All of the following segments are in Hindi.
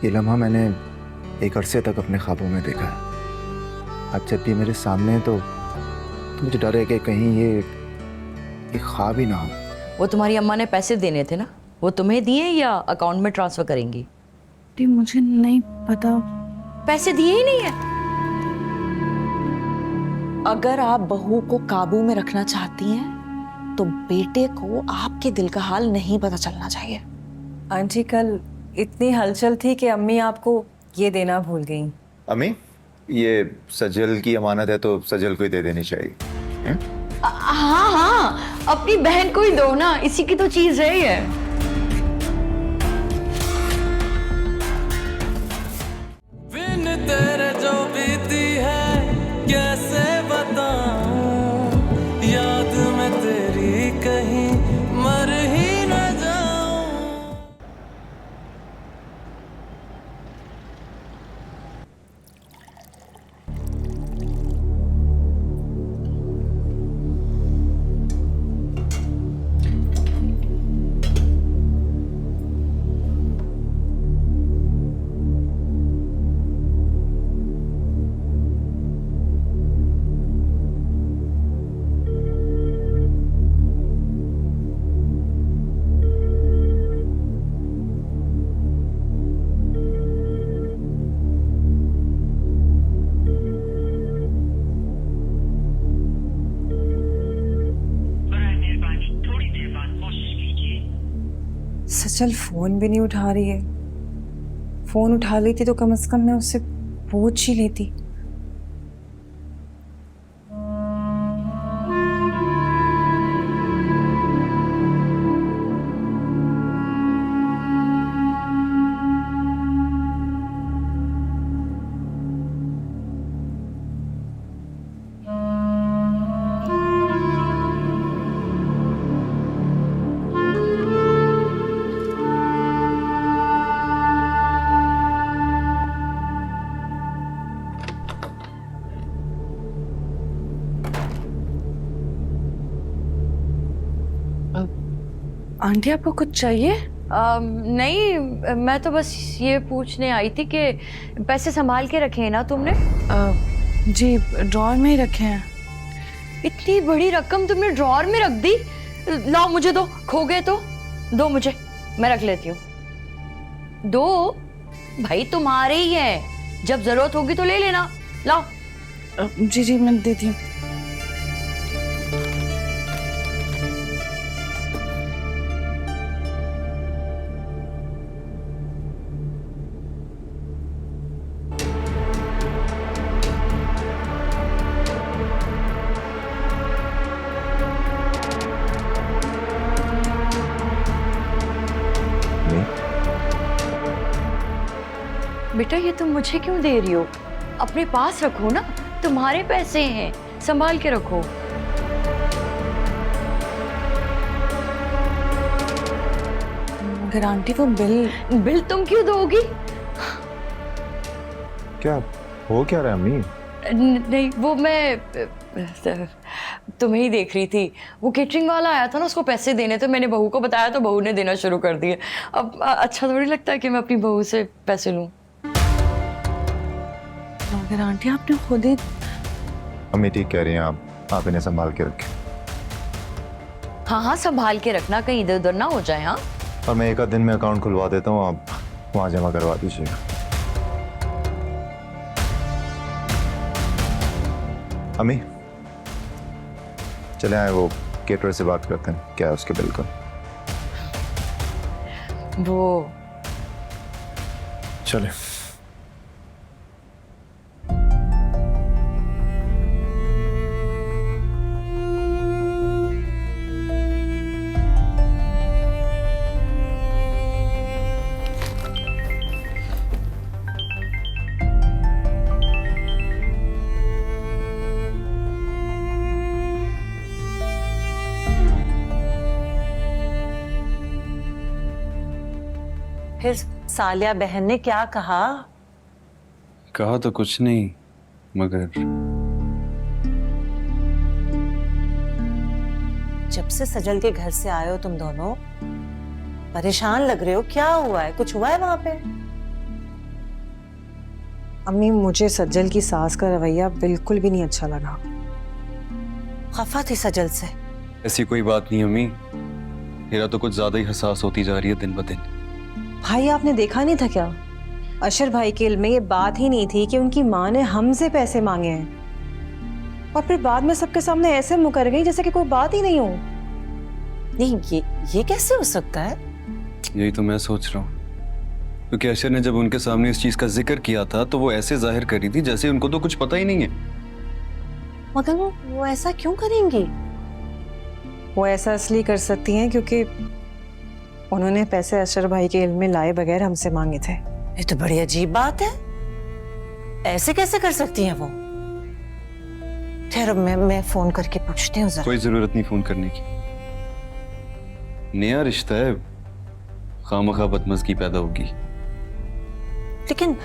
ये लम्हा मैंने एक अरसे तक अपने ख्वाबों में देखा है। आज जब ये मेरे सामने है तो मुझे डर है कि कहीं ये ख्वाब ही ना हो। वो तुम्हारी अम्मा ने पैसे देने थे ना, वो तुम्हें दिए या अकाउंट में ट्रांसफर करेंगी? मुझे नहीं पता। पैसे दिए ही नहीं है। अगर आप बहू को काबू में रखना चाहती हैं तो बेटे को आपके दिल का हाल नहीं पता चलना चाहिए। आंटी कल इतनी हलचल थी कि अम्मी आपको ये देना भूल गई। अम्मी, ये सजल की अमानत है तो सजल को ही दे देनी चाहिए। हाँ हाँ, अपनी बहन को ही दो ना, इसी की तो चीज है ये। बिन तेरे जो बीती है कैसे बताऊं, याद में तेरी कहीं मर ही न जाऊं। सचल फोन भी नहीं उठा रही है। फोन उठा लेती तो कम से कम मैं उससे पूछ ही लेती। आंटी आपको कुछ चाहिए? नहीं, मैं तो बस ये पूछने आई थी कि पैसे संभाल के रखे हैं ना तुमने? जी ड्रॉअर में ही रखे हैं। इतनी बड़ी रकम तुमने ड्रॉअर में रख दी? लाओ मुझे दो, खो गए तो दो मुझे, मैं रख लेती हूँ। दो भाई, तुम्हारे ही है, जब जरूरत होगी तो ले लेना। लाओ। जी जी मैं देती हूँ। बेटा ये तुम मुझे क्यों दे रही हो? अपने पास रखो ना, तुम्हारे पैसे हैं, संभाल के रखो। मगर आंटी वो बिल तुम क्यों दोगी? क्या हो क्या रहा है अम्मी? नहीं, वो मैं तुम्हें ही देख रही थी। वो केटरिंग वाला आया था ना, उसको पैसे देने थे, मैंने बहू को बताया तो बहू ने देना शुरू कर दिए। अब अच्छा थोड़ी लगता है कि मैं अपनी बहू से पैसे लूं। मगर आंटी आपने खुद ही। अम्मी ठीक कह रही हैं आप इन्हें संभाल के रखें। हाँ हाँ, संभाल के रखना, कहीं इधर उधर ना हो जाए। हाँ, और मैं एक आध दिन में अकाउंट खुलवा देता हूँ, आप वहाँ जमा करवा दीजिएगा। अम्मी चले आए, वो केटरर से बात करते हैं, क्या है उसके बिल का। वो चले। फिर सालिया बहन ने क्या कहा? कहा तो कुछ नहीं, मगर जब से सजल के घर से आए हो तुम दोनों, परेशान लग रहे हो, क्या हुआ है? कुछ हुआ है वहां पे? अम्मी मुझे सज्जल की सास का रवैया बिल्कुल भी नहीं अच्छा लगा। खफा थी सजल से। ऐसी कोई बात नहीं अम्मी, मेरा तो कुछ ज्यादा ही हसास होती जा रही है दिन ब दिन। भाई आपने देखा नहीं था क्या? अशर भाई के इल्म में ये बात ही नहीं थी कि उनकी माँ ने हमसे पैसे मांगे हैं, और फिर बाद में सबके सामने ऐसे मुकर गई जैसे कि कोई बात ही नहीं हो। नहीं, ये कैसे हो सकता है? यही तो मैं सोच रहा हूँ, क्योंकि अशर ने जब उनके सामने इस चीज का जिक्र किया था तो वो ऐसे जाहिर करी थी जैसे उनको तो कुछ पता ही नहीं है। मगर वो ऐसा क्यों करेंगी? वो ऐसा इसलिए कर सकती हैं क्योंकि उन्होंने पैसे अशर भाई के इल्म में लाए बगैर हमसे मांगे थे। ये तो बड़ी अजीब बात है। ऐसे कैसे कर सकती हैं वो? ठहरो, मैं फोन करके पूछती हूँ जरा। कोई जरूरत नहीं फोन करने की, नया रिश्ता है, खामखा बदमज़गी पैदा होगी। लेकिन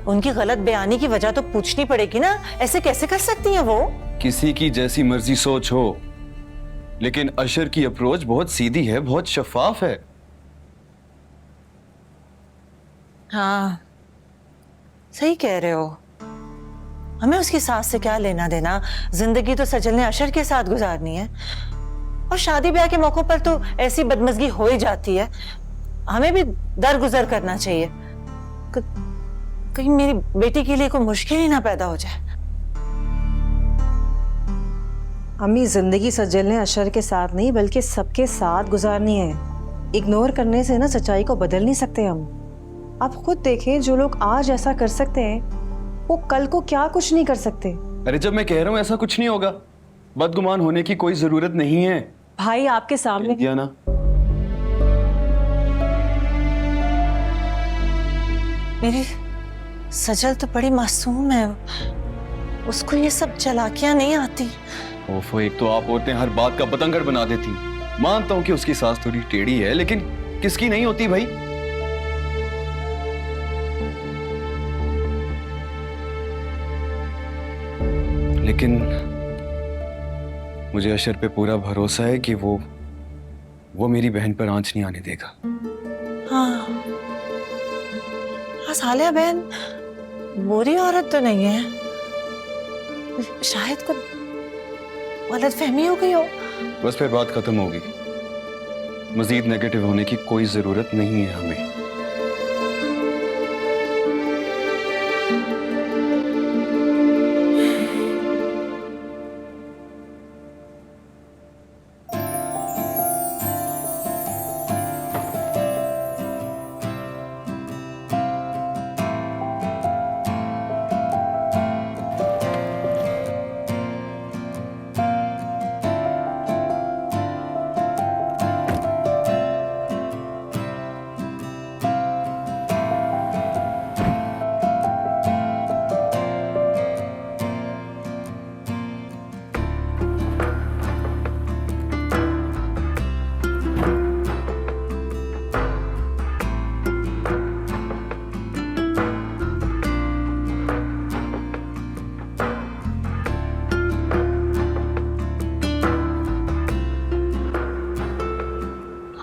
उनकी गलत बयानी की वजह तो पूछनी पड़ेगी ना। ऐसे कैसे कर सकती हैं वो? किसी की जैसी मर्जी सोच हो, लेकिन अशर की अप्रोच बहुत सीधी है, बहुत शफाफ है। हाँ, सही कह रहे हो। हमें उसकी सास से क्या लेना देना? जिंदगी तो सजल ने अशर के साथ गुजारनी है, और शादी ब्याह के मौकों पर तो ऐसी बदमज़गी हो ही जाती है। हमें भी दरगुजर करना चाहिए, कहीं मेरी बेटी के लिए कोई मुश्किल ही ना पैदा हो जाए। अम्मी, जिंदगी सज्जल ने अशर के साथ नहीं बल्कि सबके साथ गुजारनी है। इग्नोर करने से ना सच्चाई को बदल नहीं सकते हम। आप खुद देखें, जो लोग आज ऐसा कर सकते हैं वो कल को क्या कुछ नहीं कर सकते। अरे जब मैं कह रहा हूं ऐसा कुछ नहीं होगा, बदगुमान होने की कोई जरूरत नहीं है। भाई आपके सामने दिया ना, मेरी सजल तो बड़ी मासूम है, उसको ये सब चालाकियां नहीं आती। ओफो, एक तो आप औरतें हर बात का बतंगड़ बना देती। मानता हूं कि उसकी सास थोड़ी टेढ़ी है, लेकिन किसकी नहीं होती भाई। लेकिन मुझे अशर पे पूरा भरोसा है कि वो मेरी बहन पर आंच नहीं आने देगा। हाँ, सालिया बहन बुरी औरत तो नहीं है, शायद कुछ गलतफहमी हो गई हो। बस फिर बात खत्म होगी, मजीद नेगेटिव होने की कोई जरूरत नहीं है हमें।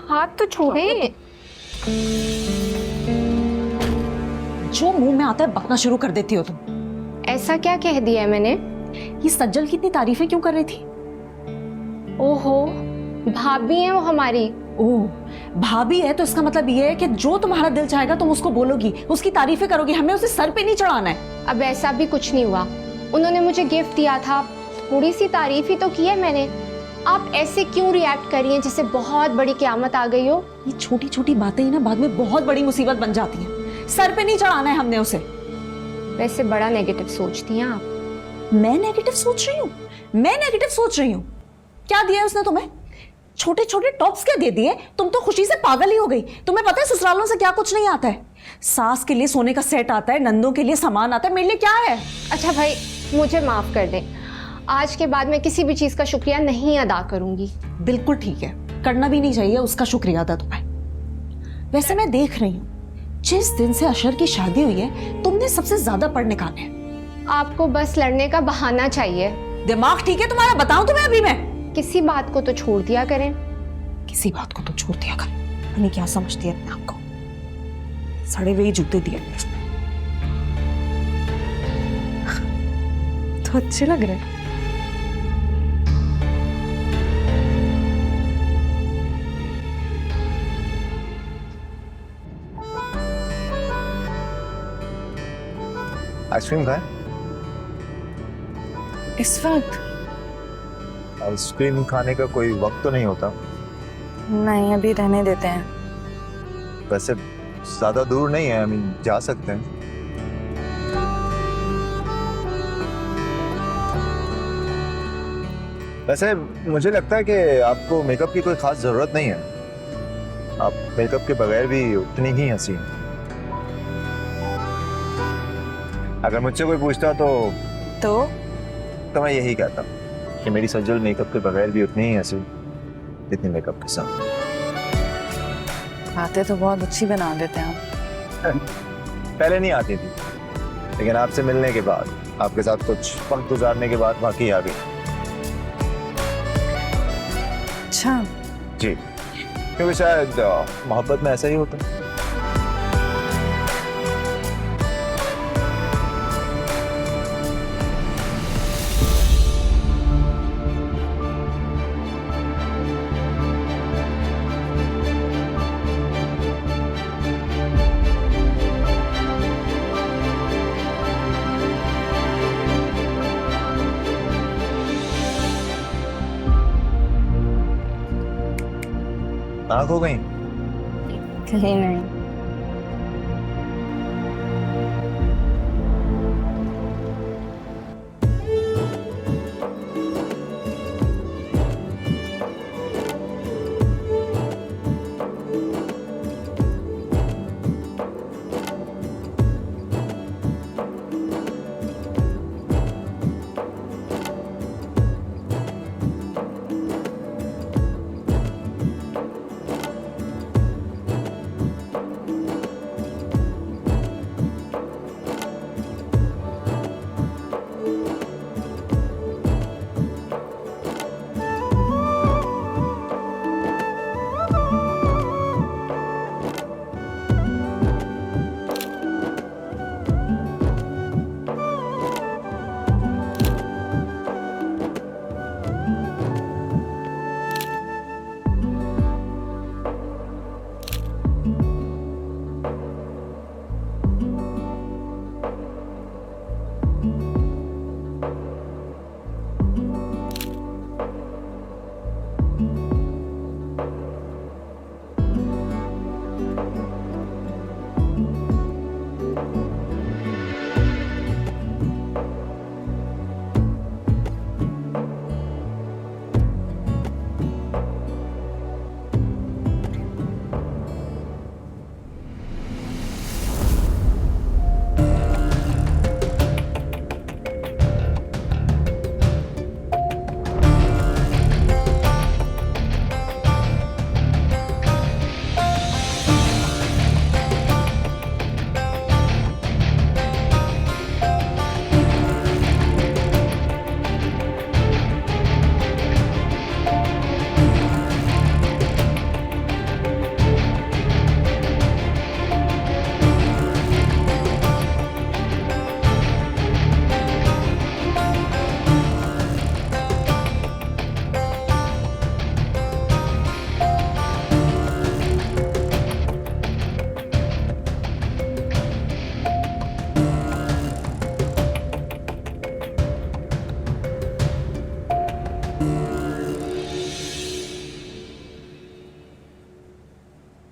हाथ तो छोड़े। जो मुंह में आता है बकना शुरू कर देती हो तुम। ऐसा क्या कह दिया है मैंने? ये सज्जल की इतनी तारीफें क्यों कर रही थी? ओहो, भाभी है वो हमारी। ओह, भाभी है तो इसका मतलब ये है कि जो तुम्हारा दिल चाहेगा तुम उसको बोलोगी, उसकी तारीफें करोगी, हमें उसे सर पे नहीं चढ़ाना है। अब ऐसा भी कुछ नहीं हुआ, उन्होंने मुझे गिफ्ट दिया था, थोड़ी सी तारीफ ही तो की है मैंने। आप ऐसे क्यों रिएक्ट कर रही हैं जैसे बहुत बड़ी क़यामत आ गई हो? ये छोटी छोटी बातें ही ना बाद में बहुत बड़ी मुसीबत बन जाती हैं। सर पे नहीं चढ़ाना है हमने उसे। वैसे बड़ा नेगेटिव सोचती हैं आप। मैं नेगेटिव सोच रही हूँ? मैं नेगेटिव सोच रही हूँ? क्या दिया है उसने तुम्हें? छोटे छोटे टॉप्स क्या दे दिए? तुम तो खुशी से पागल ही हो गई। तुम्हें पता है ससुरालों से क्या कुछ नहीं आता है? सास के लिए सोने का सेट आता है, नंदों के लिए सामान आता है, मेरे लिए क्या है? अच्छा भाई, मुझे माफ कर दें, आज के बाद मैं किसी भी चीज का शुक्रिया नहीं अदा करूंगी। बिल्कुल ठीक है, करना भी नहीं चाहिए उसका शुक्रिया अदा तुम्हें। वैसे मैं देख रही हूँ, जिस दिन से अशर की शादी हुई है तुमने सबसे ज्यादा पढ़ निकाले हैं। आपको बस लड़ने का बहाना चाहिए। दिमाग ठीक है तुम्हारा? बताऊं तुम्हें अभी मैं? किसी बात को तो छोड़ दिया करें। किसी बात को तो छोड़ दिया कर। यानी क्या समझती है अपने आप को? सड़े हुए जूते दिए उसने। तो अच्छे लग रहे हैं। आइसक्रीम खाए? इस वक्त आइसक्रीम खाने का कोई वक्त तो नहीं होता। नहीं, अभी रहने देते हैं। वैसे ज्यादा दूर नहीं है, जा सकते हैं। वैसे मुझे लगता है कि आपको मेकअप की कोई खास जरूरत नहीं है। आप मेकअप के बगैर भी उतनी ही हंसी हैं। अगर मुझसे कोई पूछता तो मैं यही कहता कि मेरी सज्जल मेकअप के बगैर भी उतनी ही हंसी जितनी मेकअप के साथ। बातें तो बहुत अच्छी बना देते हैं आप। पहले नहीं आती थी, लेकिन आपसे मिलने के बाद, आपके साथ कुछ वक्त गुजारने के बाद वाकई आ गई। अच्छा, जी, क्योंकि शायद मोहब्बत में ऐसा ही होता है। आँख हो गई? कहीं नहीं।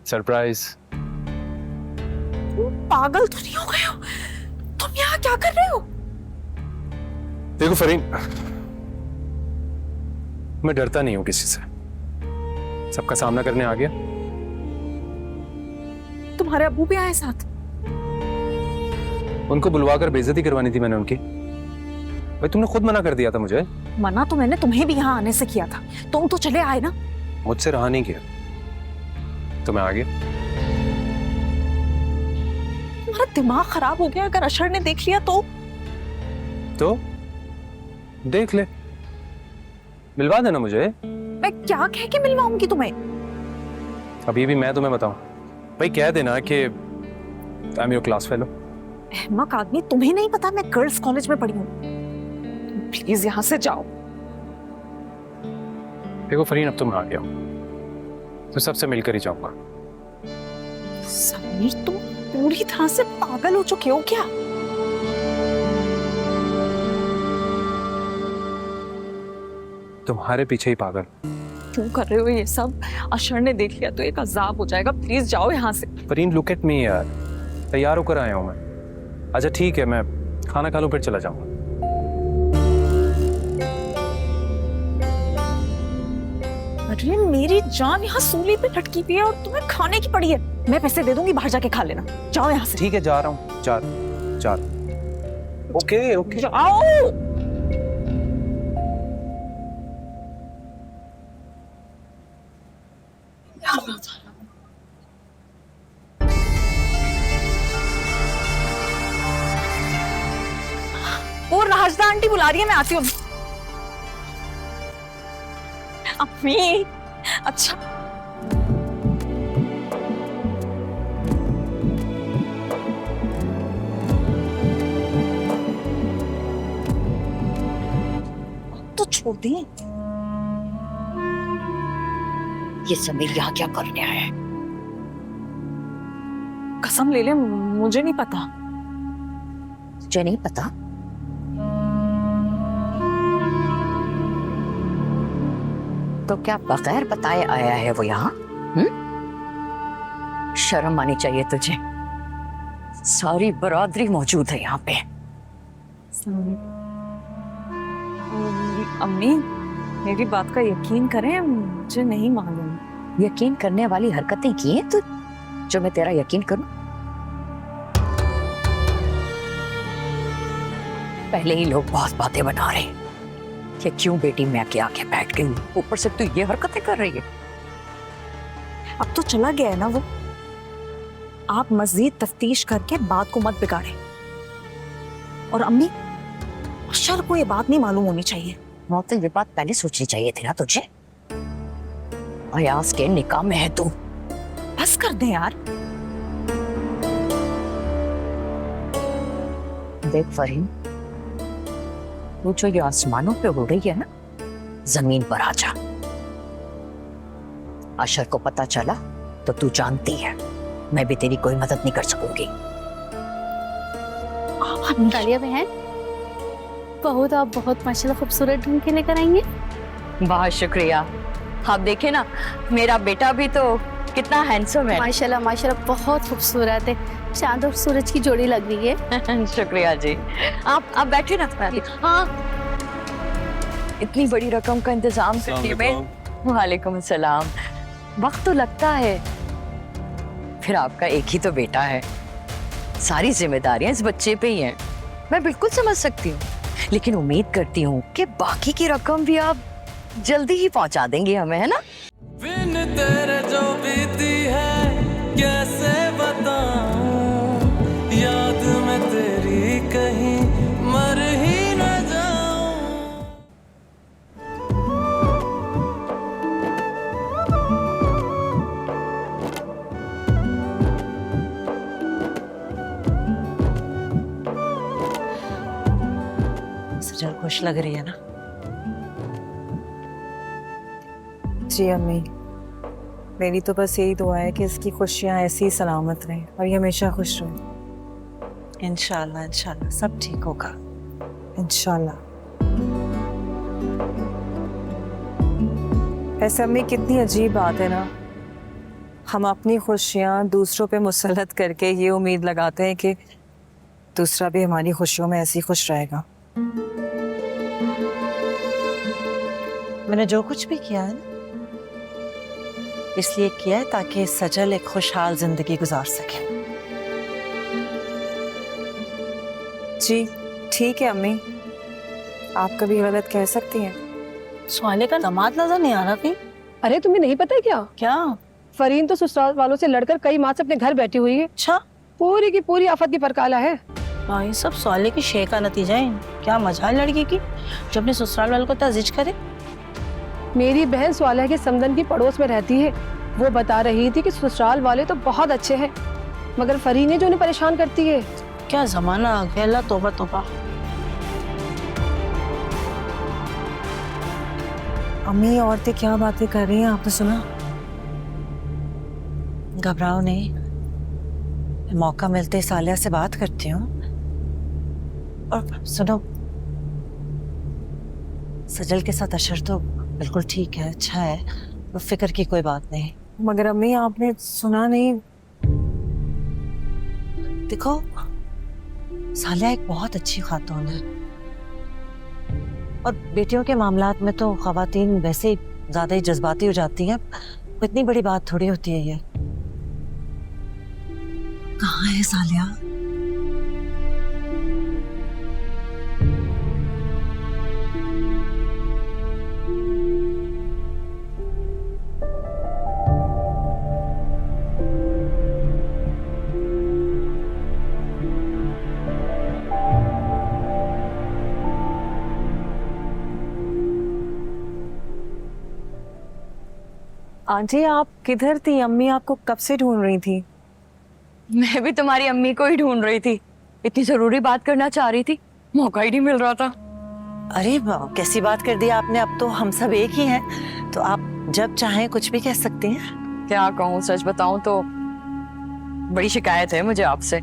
सरप्राइज। पागल तो नहीं हो गए हो? तुम यहाँ क्या कर रहे हो? देखो फरीन, मैं डरता नहीं हूं किसी से। सबका सामना करने आ गया। तुम्हारे अब्बू भी आए साथ? उनको बुलवाकर बेइज्जती करवानी थी मैंने उनकी। भाई तुमने खुद मना कर दिया था मुझे। मना तो मैंने तुम्हें भी यहाँ आने से किया था, तुम तो चले आए ना। मुझसे रहा नहीं गया तो मैं आ गया। तुम्हारा दिमाग खराब हो गया। अगर अशर ने देख लिया तो देख ले, मिलवा देना मुझे। मैं क्या कह के मिलवाऊंगी तुम्हें? अभी भी मैं तुम्हें बताऊं, भाई कह देना कि I am your class fellow. अहमक आदमी, तुम्हें नहीं पता मैं गर्ल्स कॉलेज में पढ़ी हूँ। प्लीज यहाँ से जाओ। देखो फरीन, अब तो मैं आ गया हूँ, तो सबसे मिलकर ही जाऊंगा। समीर, तुम पूरी तरह से पागल हो चुके हो क्या? तुम्हारे पीछे ही पागल। क्यों कर रहे हो ये सब? अशर ने देख लिया तो एक अजाब हो जाएगा। प्लीज जाओ यहाँ से। फरीन लुक एट मी यार, तैयार होकर आया हूँ मैं। अच्छा ठीक है, मैं खाना खा लूँ फिर चला जाऊंगा। अरे मेरी जान यहाँ सूली पे लटकी हुई है और तुम्हें खाने की पड़ी है। मैं पैसे दे दूंगी, बाहर जाके खा लेना। जाओ यहाँ से। ठीक है, जा रहा हूँ। चार चार। Okay okay. जाओ। वो राजदा आंटी बुला रही है, मैं आती हूँ। अम्मी, अच्छा तो छोड़ दी। ये समीर यहाँ क्या करने आया है? कसम ले ले, मुझे नहीं पता। तुझे नहीं पता? तो क्या बगैर बताए आया है वो यहाँ? शर्म आनी चाहिए तुझे। सारी बरादरी मौजूद है यहाँ पे। अम्मी, मेरी बात का यकीन करें, मुझे नहीं मालूम। यकीन करने वाली हरकतें की हैं तो जो मैं तेरा यकीन करूं? पहले ही लोग बहुत बातें बना रहे हैं कि क्यों बेटी मैं के आके बैठ गई, ऊपर से तू ये हरकतें कर रही है। अब तो चला गया है ना वो। आप मजीद तफ्तीश करके बात को मत बिगाड़े। और अम्मी, अशर को ये बात नहीं मालूम होनी चाहिए। तो ये बात पहले सोचनी चाहिए थी ना तुझे। अयाज के निकाह में है तू। बस कर दे यार। देख फरीन, तू जो ये आसमानों पे उड़ रही है ना, जमीन पर आ जा। अशर को पता चला तो तू जानती है मैं भी तेरी कोई मदद नहीं कर सकूंगी। तालिया बहन, बहुत आप बहुत माशाल्लाह खूबसूरत ढूंढ के लेकर आई हैं। बहुत शुक्रिया। आप देखे ना, मेरा बेटा भी तो कितना हैंडसम है। माशाल्लाह माशाल्लाह बहुत खूबसूरत है। चांद और सूरज की जोड़ी लग रही है। शुक्रिया जी। आप बैठे ना। हाँ, इतनी बड़ी रकम का इंतजाम करने में। वालेकुम सलाम। वक्त तो लगता है, फिर आपका एक ही तो बेटा है, सारी जिम्मेदारियां इस बच्चे पे ही हैं। मैं बिल्कुल समझ सकती हूँ, लेकिन उम्मीद करती हूँ कि बाकी की रकम भी आप जल्दी ही पहुंचा देंगे हमें, है ना? बिन तेरे जो बीती है कैसे बताऊं, याद में तेरी कहीं मर ही न जाऊं। सजल खुश लग रही है ना? जी अम्मी, मेरी तो बस यही दुआ है कि इसकी खुशियाँ ऐसी ही सलामत रहें और ये हमेशा खुश रहे। इंशाल्लाह इंशाल्लाह सब ठीक होगा। इंशाल्लाह। ऐसे अम्मी, कितनी अजीब बात है ना, हम अपनी खुशियाँ दूसरों पे मुसल्लत करके ये उम्मीद लगाते हैं कि दूसरा भी हमारी खुशियों में ऐसे ही खुश रहेगा। मैंने जो कुछ भी किया है ना, इसलिए किया है ताकि सजल एक खुशहाल जिंदगी गुजार सके। जी ठीक है अम्मी, आप कभी गलत कह सकती हैं। सुहाने का दामाद नजर नहीं आ रहा कहीं। अरे तुम्हें नहीं पता क्या? क्या? फरीन तो ससुराल वालों से लड़कर कई माह से अपने घर बैठी हुई है। अच्छा, पूरी की पूरी आफत की परकाला है। हाँ, ये सब सुहाले की शे का नतीजा है। क्या मजा है लड़की की जो अपने ससुराल वालों को तजीज करे। मेरी बहन स्वाला के समदन की पड़ोस में रहती है, वो बता रही थी कि ससुराल वाले तो बहुत अच्छे हैं, मगर फरीन है जो उन्हें परेशान करती है। क्या जमाना आ गया, अल्लाह तौबा तौबा। अम्मी औरतें क्या बातें कर रही हैं आपने सुना? घबराओ नहीं, मौका मिलते ही सालिया से बात करती हूँ। और सुनो, सजल के साथ अशर तो बिल्कुल ठीक है, अच्छा है, तो फिक्र की कोई बात नहीं। मगर अम्मी आपने सुना नहीं? देखो, सालिया एक बहुत अच्छी खातून है और बेटियों के मामलात में तो खवातीन वैसे ही ज्यादा ही जज्बाती हो जाती हैं। इतनी बड़ी बात थोड़ी होती है ये। कहाँ है सालिया? आंटी आप किधर थी? अम्मी आपको कब से ढूंढ रही थी। मैं भी तुम्हारी अम्मी को ही ढूंढ रही थी। इतनी जरूरी बात करना चाह रही थी, मौका ही नहीं मिल रहा था। अरे कैसी बात कर दी आपने, अब तो हम सब एक ही हैं, तो आप जब चाहें कुछ भी कह सकती हैं। क्या कहूँ, सच बताऊं तो बड़ी शिकायत है मुझे आपसे।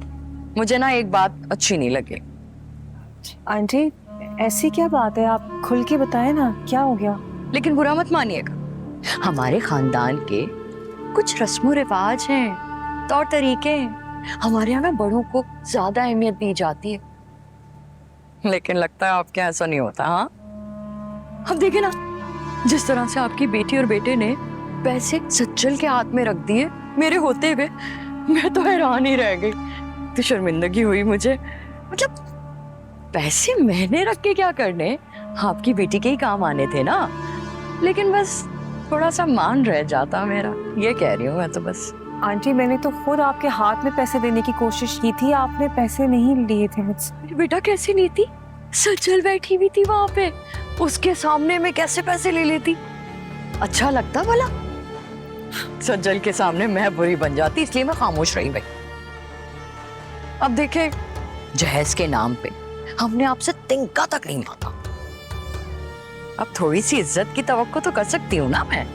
मुझे ना एक बात अच्छी नहीं लगी। आंटी ऐसी क्या बात है, आप खुल के बताएं ना, क्या हो गया? लेकिन बुरा मत मानिएगा, हमारे खानदान के कुछ रस्मो रिवाज हैं, तौर तरीके हैं। हमारे यहाँ ना बड़ों को ज्यादा अहमियत दी जाती है, लेकिन लगता है आपके ऐसा नहीं होता। हाँ, अब देखिए ना, जिस तरह से आपकी बेटी और बेटे ने पैसे सज्जल के हाथ में रख दिए मेरे होते हुए, मैं तो हैरान ही रह गई। तो शर्मिंदगी हुई मुझे। मतलब पैसे मैंने रख के क्या करने, आपकी बेटी के ही काम आने थे ना। लेकिन बस थोड़ा सा मान रह जाता मेरा, ये कह रही हूँ मैं तो बस। आंटी मैंने तो खुद आपके हाथ में पैसे देने की कोशिश की थी, आपने पैसे नहीं लिए थे मुझसे। बेटा कैसे नहीं थी, सज्जल बैठी हुई थी वहां पे, उसके सामने मैं कैसे पैसे ले लेती? अच्छा लगता भला? सज्जल के सामने मैं बुरी बन जाती, इसलिए मैं खामोश रही भाई। अब देखे, जहेज के नाम पे हमने आपसे तिनका तक नहीं मांगा। अब थोड़ी सी इज्जत की तवक्को तो कर सकती हूँ ना मैं।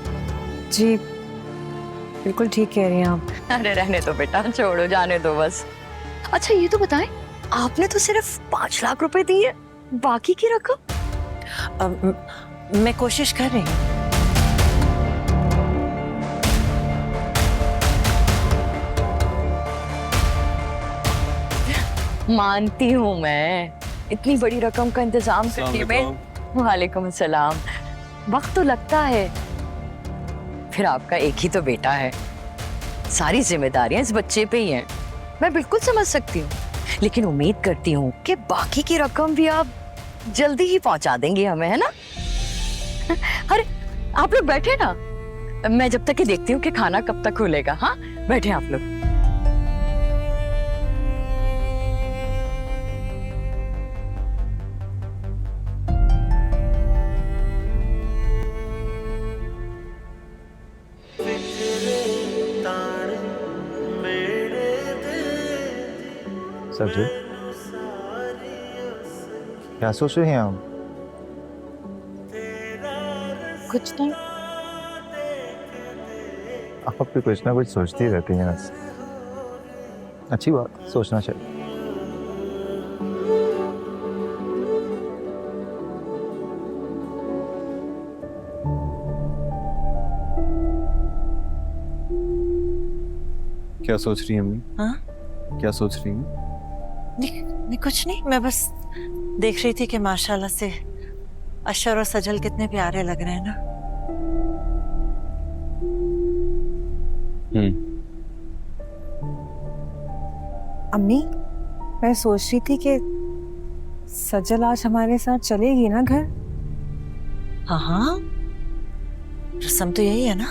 जी बिल्कुल ठीक कह रही हैं आप। अरे रहने दो बेटा, छोड़ो, जाने दो बस। अच्छा ये तो बताएं, आपने तो सिर्फ 5 लाख रुपए दिए, बाकी की रकम? मैं कोशिश कर रही हूँ। मानती हूँ मैं, इतनी बड़ी रकम का इंतजाम करने में। वालेकुम अस्सलाम। वक्त तो लगता है, फिर आपका एक ही तो बेटा है, सारी जिम्मेदारियां इस बच्चे पे ही हैं। मैं बिल्कुल समझ सकती हूँ, लेकिन उम्मीद करती हूँ कि बाकी की रकम भी आप जल्दी ही पहुंचा देंगे हमें, है ना? अरे आप लोग बैठे ना, मैं जब तक ये देखती हूँ कि खाना कब तक खुलेगा। हाँ बैठे आप लोग। सज्जल, क्या सोच रहे हैं आप? कुछ नहीं। आप भी कुछ ना कुछ सोचती रहती हैं। अच्छी बात, सोचना चाहिए। क्या सोच रही है अम्मी? हाँ? क्या सोच रही है? नहीं कुछ नहीं, मैं बस देख रही थी कि माशाल्लाह से अशर और सजल कितने प्यारे लग रहे हैं ना। अम्मी मैं सोच रही थी कि सजल आज हमारे साथ चलेगी ना घर? हाँ हाँ, रस्म तो यही है ना।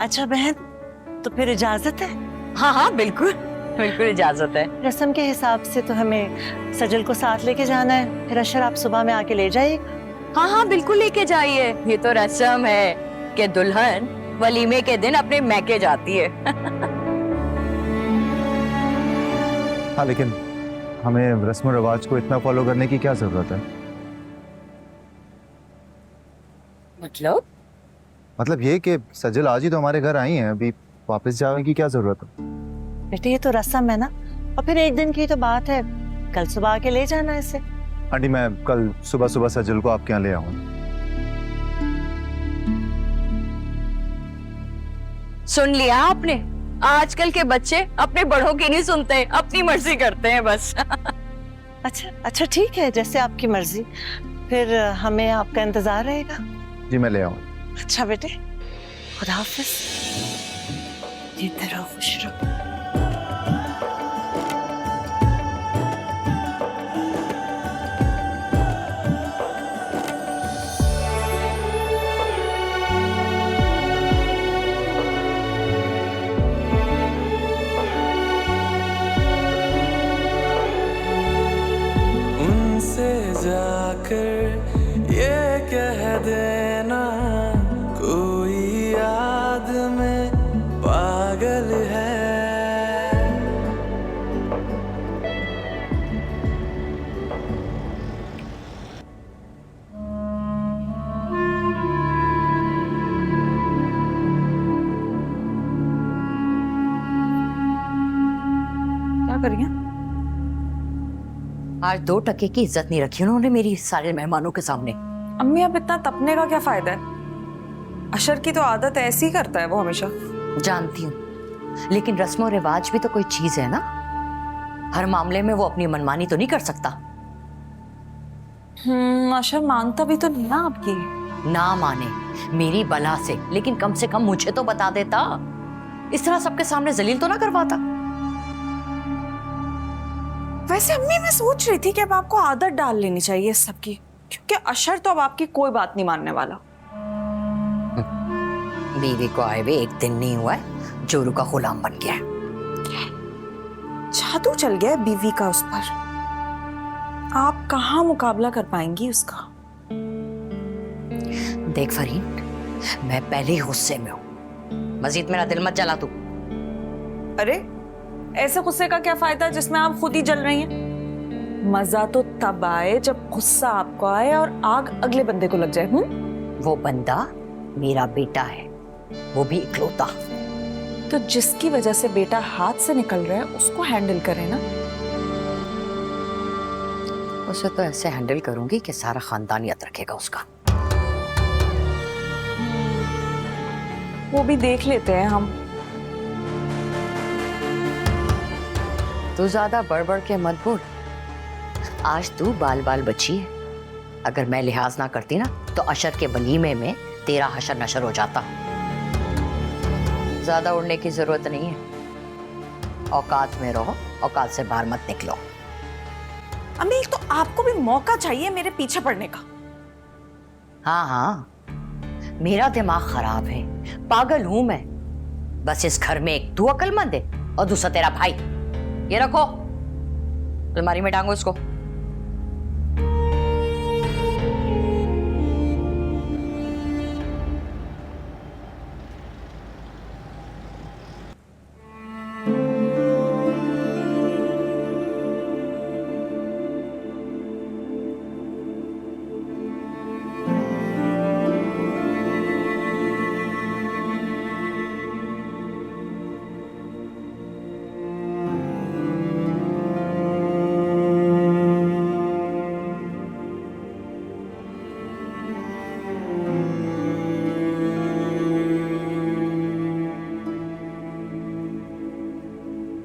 अच्छा बहन, तो फिर इजाजत है? हाँ हाँ बिल्कुल बिल्कुल इजाजत है। रस्म के हिसाब से तो हमें सजल को साथ लेके जाना है, फिर अशर आप सुबह में आके ले जाइएगा। हाँ हाँ बिल्कुल लेके जाइए, ये तो रस्म है कि दुल्हन वलीमे के दिन अपने मैके जाती है। हाँ, लेकिन हमें रस्म रिवाज को इतना फॉलो करने की क्या जरूरत है? मतलब ये कि सजल आज ही तो हमारे घर आई हैं, अभी वापस जाने की क्या जरूरत है? बेटे ये तो रस्म है ना, और फिर एक दिन की तो बात है, कल सुबह आके ले जाना इसे। आंटी मैं कल सुबह सुबह सजल को आपके यहाँ ले आऊंगा। सुन लिया आपने, आजकल के बच्चे अपने बड़ों की नहीं सुनते, अपनी मर्जी करते हैं बस। अच्छा अच्छा ठीक है, जैसे आपकी मर्जी, फिर हमें आपका इंतजार रहेगा। जी मैं ले आऊंगा। अच्छा बेटे, खुदा हाफिज, जीते रहो, खुश रहो। उनसे जाकर ये कह देना कोई याद में पागल है। क्या कर रही हैं? आज 2 टके की इज्जत नहीं रखी उन्होंने मेरी सारे मेहमानों के सामने। अम्मी अब इतना तपने का क्या फायदा है? अशर की तो आदत ऐसी ही करता है वो हमेशा। जानती हूँ, लेकिन रस्म और रिवाज भी तो कोई चीज है ना, हर मामले में वो अपनी मनमानी तो नहीं कर सकता। अशर मानता भी तो नहीं ना आपकी। ना माने मेरी बला से, लेकिन कम से कम मुझे तो बता देता, इस तरह सबके सामने जलील तो ना करवाता। वैसे अम्मी मैं सोच रही थी कि अब आपको आदत डाल लेनी चाहिए इस सबकी, क्योंकि अशर तो अब आपकी कोई बात नहीं मानने वाला। बीवी को आए हुए एक दिन नहीं हुआ है, जोरू का गुलाम बन गया है। जादू चल गया है बीवी का उस पर, आप कहाँ मुकाबला कर पाएंगी उसका। देख फरीन, मैं पहले ही गुस्से में हूँ, मजीद मेरा दिल मत जला तू। अरे ऐसे गुस्से का क्या फायदा जिसमें आप खुद ही जल रही हैं? मजा तो तब आए जब गुस्सा आपको आए और आग अगले बंदे को लग जाए। वो बंदा मेरा बेटा है, वो भी इकलौता। तो जिसकी वजह से बेटा हाथ से निकल रहा है उसको हैंडल करें ना। उसे तो ऐसे हैंडल करूंगी कि सारा खानदान याद रखेगा उसका। वो भी देख लेते हैं हम। तू ज्यादा बढ़ के मत बोल, आज तू बाल बाल बची है। अगर मैं लिहाज ना करती ना तो अशर के वलीमे में तेरा हशर नशर हो जाता। ज्यादा उड़ने की जरूरत नहीं है, औकात में रहो, औकात से बाहर मत निकलो। अम्मी एक तो आपको भी मौका चाहिए मेरे पीछे पड़ने का। हाँ हाँ, मेरा दिमाग खराब है, पागल हूं मैं। बस इस घर में एक तू अक्लमंद है और दूसरा तेरा भाई। ये रखो, अलमारी में टांगो इसको।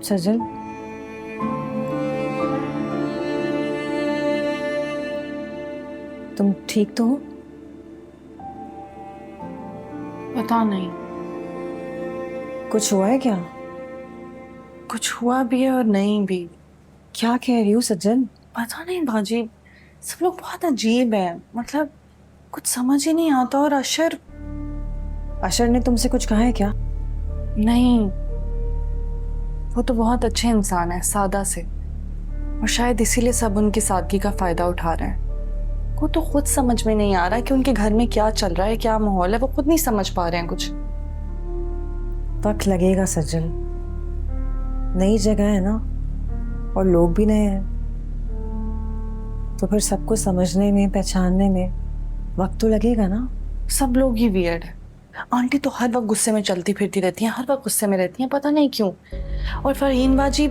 सजल, तुम ठीक तो हो? पता नहीं कुछ हुआ है क्या? कुछ हुआ भी है और नहीं भी। क्या कह रही हो सज्जन? पता नहीं बाजी, सब लोग बहुत अजीब है, मतलब कुछ समझ ही नहीं आता। और अशर ने तुमसे कुछ कहा है क्या? नहीं, वो तो बहुत अच्छे इंसान है, सादा से, और शायद इसीलिए सब उनकी सादगी का फायदा उठा रहे हैं। को तो खुद समझ में नहीं आ रहा कि उनके घर में क्या चल रहा है, क्या माहौल है, वो खुद नहीं समझ पा रहे हैं कुछ। वक्त लगेगा सज्जल, नई जगह है ना और लोग भी नए हैं, तो फिर सबको समझने में पहचानने में वक्त तो लगेगा ना। सब लोग ही वियर्ड है। आंटी तो हर वक्त गुस्से में चलती फिरती रहती हैं, हर वक्त गुस्से में रहती हैं, पता नहीं क्यों। और फरहीन बाजी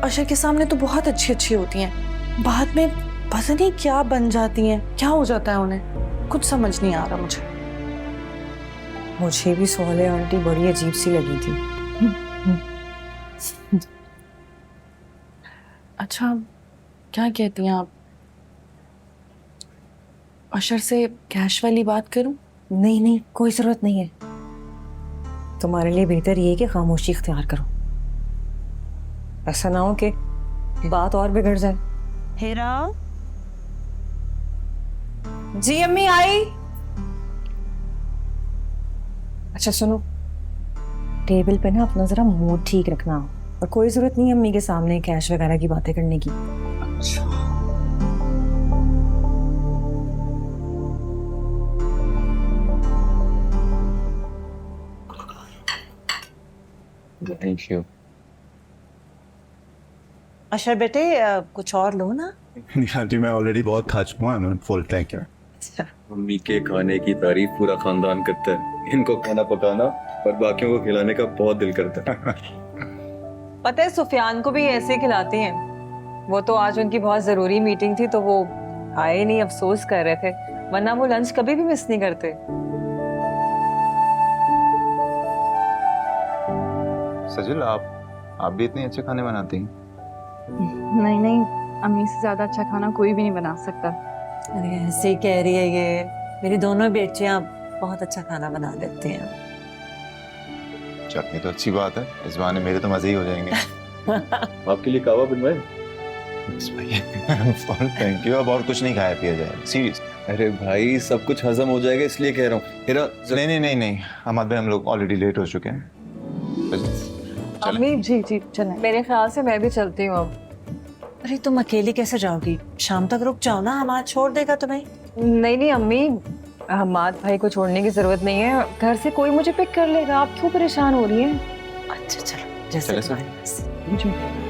अशर के सामने तो बहुत अच्छी अच्छी होती हैं, बाद में पता नहीं क्या बन जाती हैं, क्या हो जाता है उन्हें, कुछ समझ नहीं आ रहा मुझे। मुझे भी सोहले आंटी बड़ी अजीब सी लगी थी। अच्छा, क्या कहती हैं आप, अशर से कैश वाली बात करूं? नहीं नहीं, कोई जरूरत नहीं है। तुम्हारे लिए बेहतर ये है कि खामोशी इख्तियार करो, ऐसा ना हो कि बात और बिगड़ जाए। हेरा, जी अम्मी आई। अच्छा सुनो, टेबल पे ना अपना जरा मूड ठीक रखना, और कोई जरूरत नहीं अम्मी के सामने कैश वगैरह की बातें करने की। Thank you. अशर बेटे कुछ और लो ना। आंटी मैं ऑलरेडी बहुत खा चुका हूँ, फुल थैंक यू। मम्मी के खाने की तारीफ पूरा खानदान करता है, इनको खाना पकाना और बाकियों को खिलाने का बहुत दिल करता है। पता है सुफियान को भी ऐसे खिलाती हैं, वो तो आज उनकी बहुत जरूरी मीटिंग थी तो वो आए नहीं, अफसोस कर रहे थे, वरना वो लंच कभी भी मिस नहीं करते। सजिल आप भी इतने अच्छे खाने बनाती हैं? नहीं नहीं, अम्मी से ज्यादा अच्छा खाना कोई भी नहीं बना सकता। अरे ऐसे ही कह रही है ये, मेरी दोनों बेटियां बहुत अच्छा खाना बना लेती हैं। चटनी तो अच्छी बात है, इस बहाने मेरे तो मजे ही हो जाएंगे। आपके लिए कावा बनवाए? थैंक यू, अब और कुछ नहीं खाया पिया जाए, सीरियस। अरे भाई सब कुछ हजम हो जाएगा इसलिए कह रहा हूँ। हेरा नहीं नहीं नहीं नहीं, अहमद भाई हम लोग ऑलरेडी लेट हो चुके हैं। अम्मी जी जी चलें, मेरे ख्याल से मैं भी चलती हूँ अब। अरे तुम अकेली कैसे जाओगी? शाम तक रुक जाओ ना, हमारा छोड़ देगा तुम्हें। नहीं नहीं अम्मी, हमाद भाई को छोड़ने की जरूरत नहीं है, घर से कोई मुझे पिक कर लेगा, आप क्यों परेशान हो रही हैं? अच्छा चलो, जैसे चले सर। तुम्हारी मर्जी।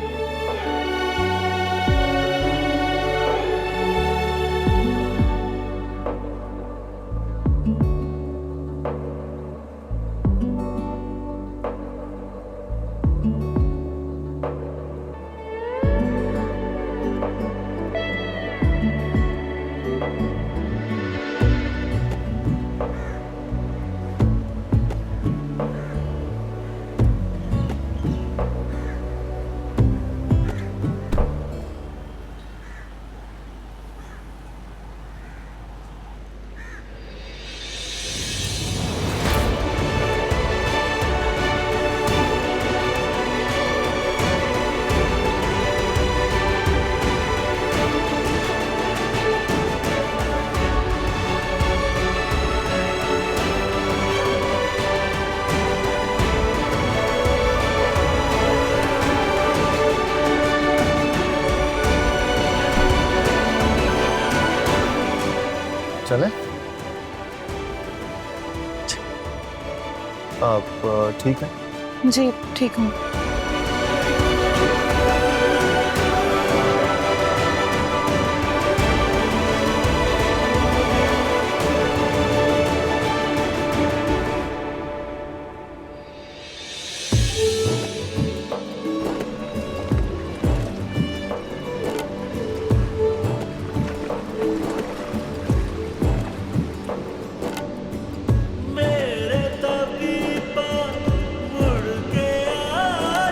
चले आप ठीक है? जी ठीक हूँ। मेरे तबीबा मुड़ के आ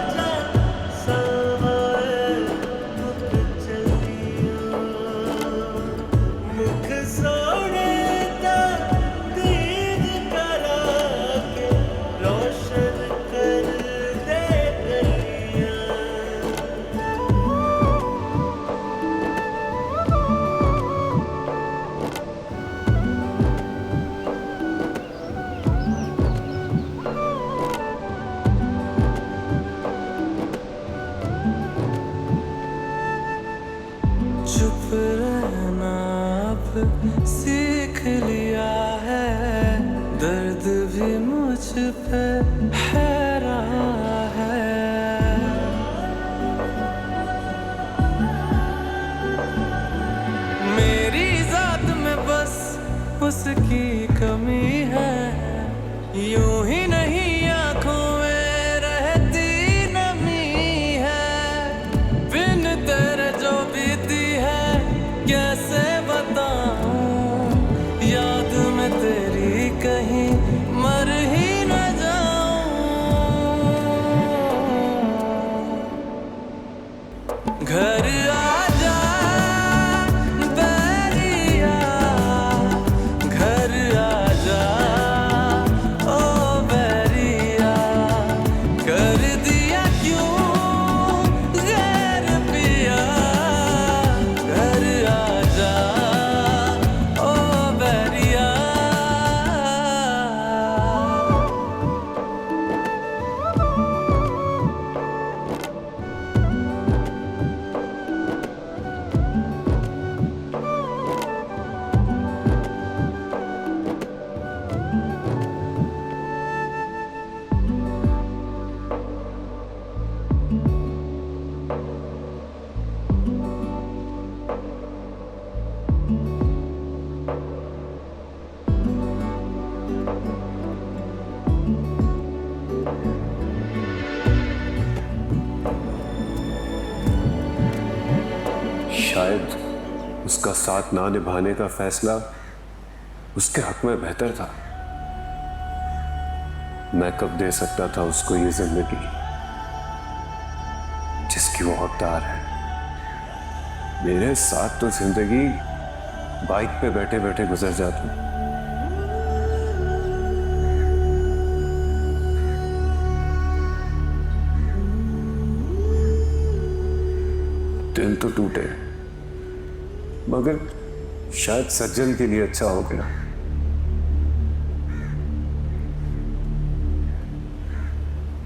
अब सीख लिया है, दर्द भी मुझ पे हैरान है। मेरी जात में बस उसकी कमी है, यूं ही नहीं आंखों में रहती नमी है, बिन तेरे जो बीती है कैसे बताऊं, याद में तेरी कहीं मर ही न जाऊं। घर आजा बैरिया, घर आजा ओ बैरिया, कर दिया क्यों गैर पिया, घर आजा ओ बैरिया। शायद उसका साथ ना निभाने का फैसला उसके हक में बेहतर था। मैं कब दे सकता था उसको ये जिंदगी जिसकी वो हकदार है। मेरे साथ तो जिंदगी बाइक पे बैठे बैठे गुजर जाती। दिल तो टूटे मगर शायद सज्जन के लिए अच्छा हो गया।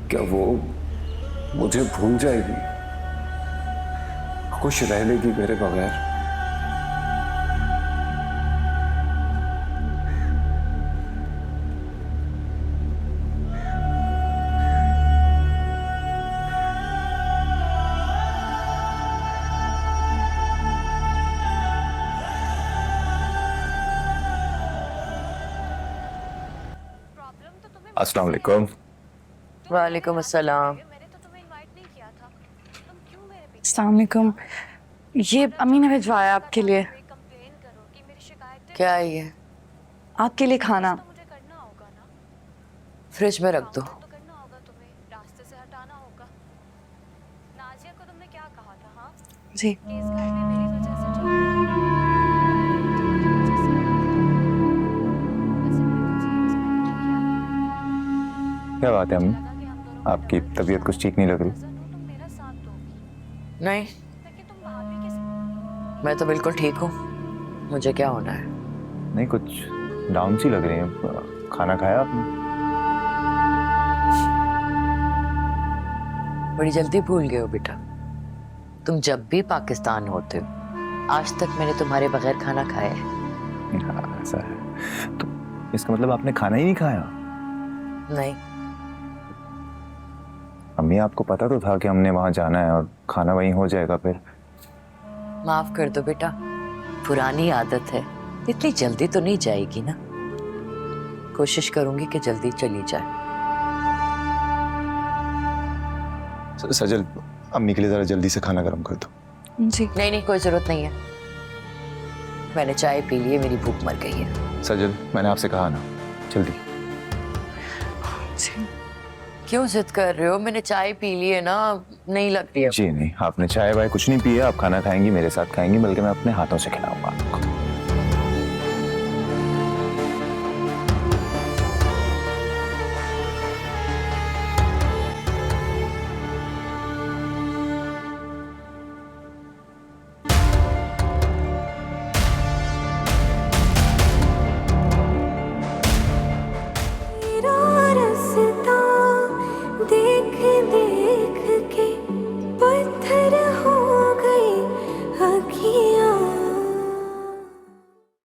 क्या वो मुझे भूल जाएगी, खुश रह लेगी मेरे बगैर? अस्सलाम वालेकुम। वालेकुम अस्सलाम। अस्सलाम वालेकुम। ये अम्मी ने भिजवाया आपके लिए। क्या है ये? आपके लिए खाना। फ्रिज में रख दो। जी। क्या बात है अम्मी, आपकी तबीयत कुछ ठीक नहीं लग रही? नहीं, मैं तो बिल्कुल ठीक हूँ। मुझे क्या होना है? नहीं, कुछ डाउन सी लग रही है। खाना खाया आपने? बड़ी जल्दी भूल गए हो बेटा। तुम जब भी पाकिस्तान होते हो, आज तक मैंने तुम्हारे बगैर खाना खाया है? हाँ, ऐसा है। तो इसका मतलब आपने खाना ही नहीं खाया? नहीं। अम्मी, आपको पता तो था कि हमने वहां जाना है और खाना वहीं हो जाएगा फिर? माफ कर दो बेटा, पुरानी आदत है। इतनी जल्दी तो नहीं जाएगी ना। कोशिश करूंगी कि जल्दी चली जाए। सजल, अम्मी के लिए जरा जल्दी से खाना गर्म कर दो। जी। नहीं नहीं, कोई जरूरत नहीं है। मैंने चाय पी ली है, मेरी भूख मर गई है। सजल, मैंने आपसे कहा ना, जल्दी। जी। क्यों जिद कर रहे हो? मैंने चाय पी ली है ना, नहीं लग रही है। जी नहीं, आपने चाय वाय कुछ नहीं पी है। आप खाना खाएंगी, मेरे साथ खाएंगी, बल्कि मैं अपने हाथों से खिलाऊंगा आपको।